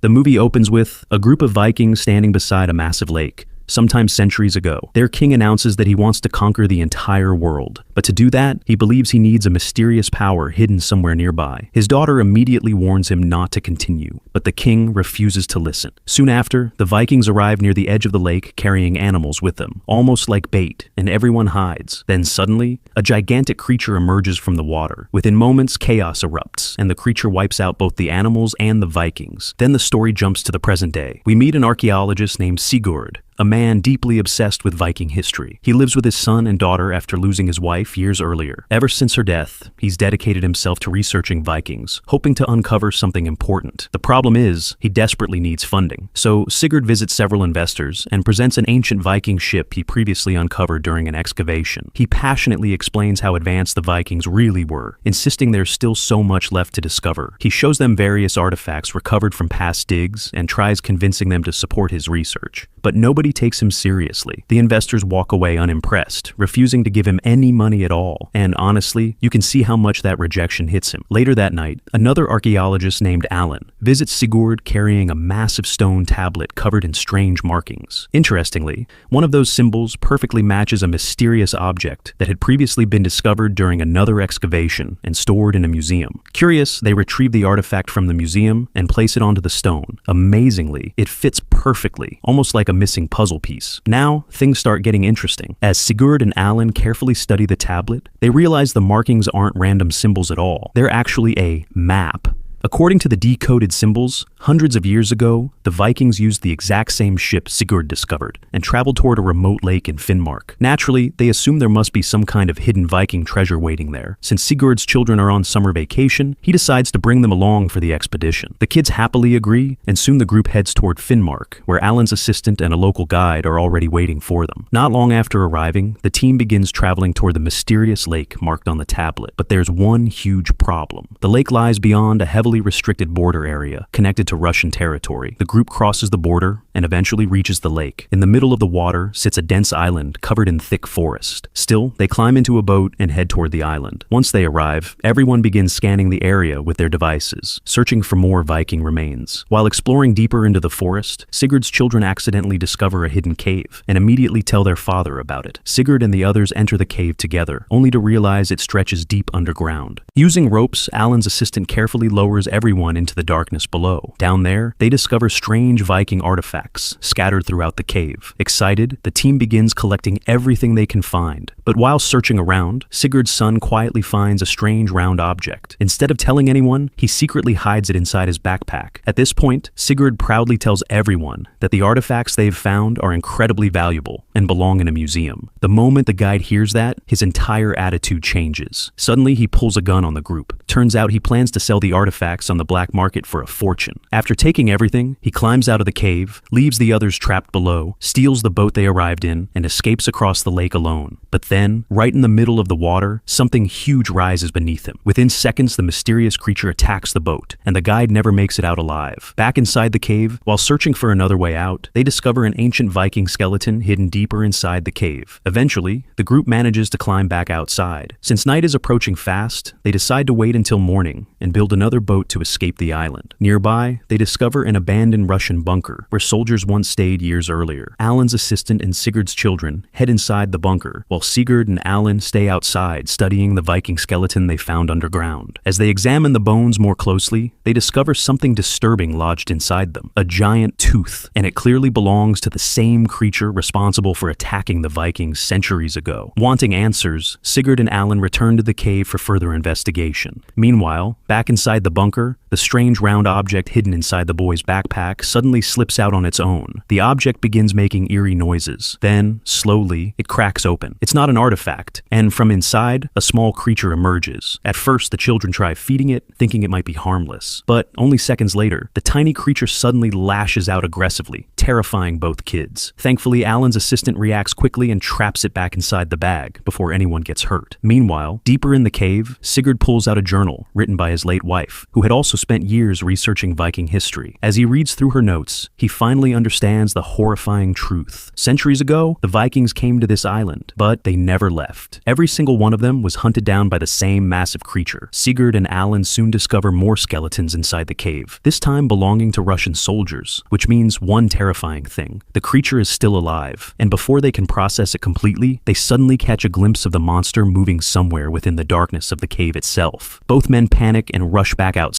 The movie opens with a group of Vikings standing beside a massive lake. Sometime centuries ago, their king announces that he wants to conquer the entire world. But to do that, he believes he needs a mysterious power hidden somewhere nearby. His daughter immediately warns him not to continue, but the king refuses to listen. Soon after, the Vikings arrive near the edge of the lake carrying animals with them, almost like bait, and everyone hides. Then suddenly, a gigantic creature emerges from the water. Within moments, chaos erupts, and the creature wipes out both the animals and the Vikings. Then the story jumps to the present day. We meet an archaeologist named Sigurd, a man deeply obsessed with Viking history. He lives with his son and daughter after losing his wife years earlier. Ever since her death, he's dedicated himself to researching Vikings, hoping to uncover something important. The problem is, he desperately needs funding. So Sigurd visits several investors and presents an ancient Viking ship he previously uncovered during an excavation. He passionately explains how advanced the Vikings really were, insisting there's still so much left to discover. He shows them various artifacts recovered from past digs and tries convincing them to support his research. But nobody takes him seriously. The investors walk away unimpressed, refusing to give him any money at all. And honestly, you can see how much that rejection hits him. Later that night, another archaeologist named Alan visits Sigurd carrying a massive stone tablet covered in strange markings. Interestingly, one of those symbols perfectly matches a mysterious object that had previously been discovered during another excavation and stored in a museum. Curious, they retrieve the artifact from the museum and place it onto the stone. Amazingly, it fits perfectly, almost like a missing puzzle piece. Now, things start getting interesting. As Sigurd and Alan carefully study the tablet, they realize the markings aren't random symbols at all. They're actually a map. According to the decoded symbols, hundreds of years ago, the Vikings used the exact same ship Sigurd discovered and traveled toward a remote lake in Finnmark. Naturally, they assume there must be some kind of hidden Viking treasure waiting there. Since Sigurd's children are on summer vacation, he decides to bring them along for the expedition. The kids happily agree, and soon the group heads toward Finnmark, where Alan's assistant and a local guide are already waiting for them. Not long after arriving, the team begins traveling toward the mysterious lake marked on the tablet. But there's one huge problem. The lake lies beyond a heavily restricted border area connected to Russian territory. The group crosses the border and eventually reaches the lake. In the middle of the water sits a dense island covered in thick forest. Still, they climb into a boat and head toward the island. Once they arrive, everyone begins scanning the area with their devices, searching for more Viking remains. While exploring deeper into the forest, Sigurd's children accidentally discover a hidden cave and immediately tell their father about it. Sigurd and the others enter the cave together, only to realize it stretches deep underground. Using ropes, Alan's assistant carefully lowers everyone into the darkness below. Down there, they discover strange Viking artifacts scattered throughout the cave. Excited, the team begins collecting everything they can find. But while searching around, Sigurd's son quietly finds a strange round object. Instead of telling anyone, he secretly hides it inside his backpack. At this point, Sigurd proudly tells everyone that the artifacts they've found are incredibly valuable and belong in a museum. The moment the guide hears that, his entire attitude changes. Suddenly, he pulls a gun on the group. Turns out he plans to sell the artifacts on the black market for a fortune. After taking everything, he climbs out of the cave, leaves the others trapped below, steals the boat they arrived in, and escapes across the lake alone. But then, right in the middle of the water, something huge rises beneath him. Within seconds, the mysterious creature attacks the boat, and the guide never makes it out alive. Back inside the cave, while searching for another way out, they discover an ancient Viking skeleton hidden deeper inside the cave. Eventually, the group manages to climb back outside. Since night is approaching fast, they decide to wait until morning and build another boat to escape the island. Nearby, they discover an abandoned Russian bunker where soldiers once stayed years earlier. Alan's assistant and Sigurd's children head inside the bunker, while Sigurd and Alan stay outside studying the Viking skeleton they found underground. As they examine the bones more closely, they discover something disturbing lodged inside them. A giant tooth, and it clearly belongs to the same creature responsible for attacking the Vikings centuries ago. Wanting answers, Sigurd and Alan return to the cave for further investigation. Meanwhile, back inside the bunker, the strange round object hidden inside the boy's backpack suddenly slips out on its own. The object begins making eerie noises. Then, slowly, it cracks open. It's not an artifact, and from inside, a small creature emerges. At first, the children try feeding it, thinking it might be harmless. But only seconds later, the tiny creature suddenly lashes out aggressively, terrifying both kids. Thankfully, Alan's assistant reacts quickly and traps it back inside the bag before anyone gets hurt. Meanwhile, deeper in the cave, Sigurd pulls out a journal written by his late wife, who had also spent years researching Viking history. As he reads through her notes, he finally finally understands the horrifying truth. Centuries ago, the Vikings came to this island, but they never left. Every single one of them was hunted down by the same massive creature. Sigurd and Alan soon discover more skeletons inside the cave, this time belonging to Russian soldiers, which means one terrifying thing. The creature is still alive, and before they can process it completely, they suddenly catch a glimpse of the monster moving somewhere within the darkness of the cave itself. Both men panic and rush back outside,